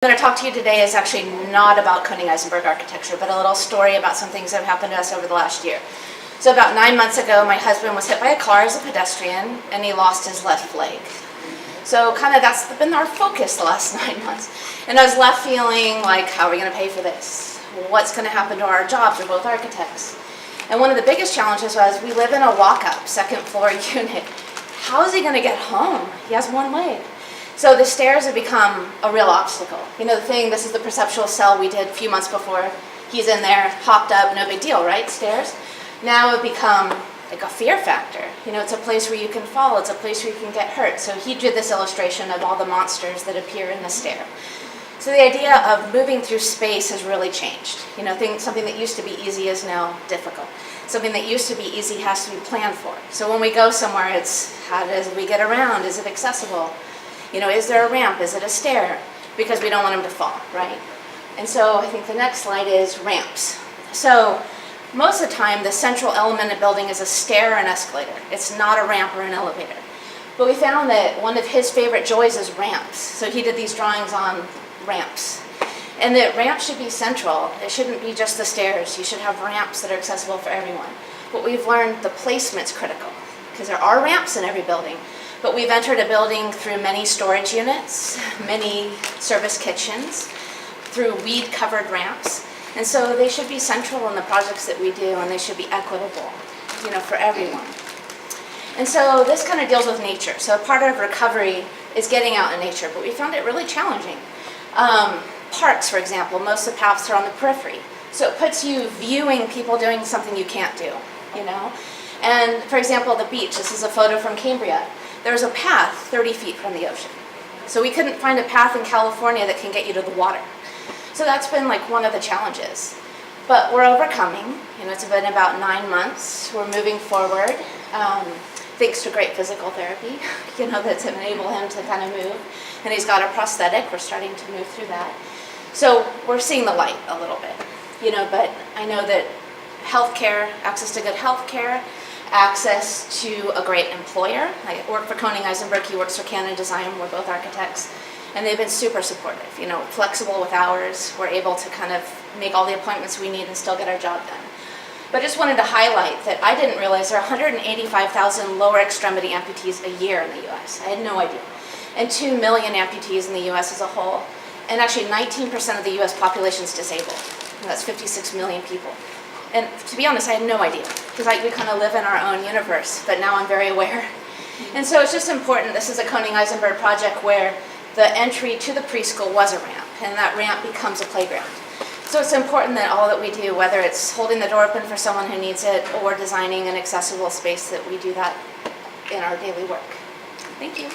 I'm going to talk to you today is actually not about Koenig-Eisenberg architecture, but a little story about some things that have happened to us over the last year. So about 9 months ago, my husband was hit by a car as a pedestrian, and he lost his left leg. So kind of that's been our focus the last 9 months. And I was left feeling like, how are we going to pay for this? What's going to happen to our jobs? We're both architects. And one of the biggest challenges was we live in a walk-up, second floor unit. How is he going to get home? He has one leg. So the stairs have become a real obstacle. You know, this is the perceptual cell we did a few months before. He's in there, hopped up, no big deal, right? Stairs. Now it become like a fear factor. You know, it's a place where you can fall. It's a place where you can get hurt. So he did this illustration of all the monsters that appear in the stair. So the idea of moving through space has really changed. You know, something that used to be easy is now difficult. Something that used to be easy has to be planned for. So when we go somewhere, it's how do we get around? Is it accessible? You know, is there a ramp? Is it a stair? Because we don't want them to fall, right? And so I think the next slide is ramps. So most of the time, the central element of building is a stair or an escalator. It's not a ramp or an elevator. But we found that one of his favorite joys is ramps. So he did these drawings on ramps. And that ramps should be central. It shouldn't be just the stairs. You should have ramps that are accessible for everyone. But we've learned the placement's critical, because there are ramps in every building. But we've entered a building through many storage units, many service kitchens, through weed-covered ramps. And so they should be central in the projects that we do, and they should be equitable, you know, for everyone. And so this kind of deals with nature. So part of recovery is getting out in nature, but we found it really challenging. Parks, for example, most of the paths are on the periphery. So it puts you viewing people doing something you can't do, you know? And for example, the beach, this is a photo from Cambria. There's a path 30 feet from the ocean. So we couldn't find a path in California that can get you to the water. So that's been like one of the challenges. But we're overcoming. You know, it's been about 9 months. We're moving forward, thanks to great physical therapy, you know, that's enabled him to kind of move. And he's got a prosthetic. We're starting to move through that. So we're seeing the light a little bit, you know, but I know that healthcare, access to good healthcare, access to a great employer. I work for Koenig-Eisenberg, he works for Canon Design, we're both architects, and they've been super supportive, you know, flexible with hours. We're able to kind of make all the appointments we need and still get our job done. But I just wanted to highlight that I didn't realize there are 185,000 lower extremity amputees a year in the US. I had no idea. And 2 million amputees in the US as a whole. And actually 19% of the US population is disabled. That's 56 million people. And to be honest, I had no idea, because we kind of live in our own universe, but now I'm very aware. And so it's just important. This is a Koenig-Eisenberg project where the entry to the preschool was a ramp, and that ramp becomes a playground. So it's important that all that we do, whether it's holding the door open for someone who needs it or designing an accessible space, that we do that in our daily work. Thank you.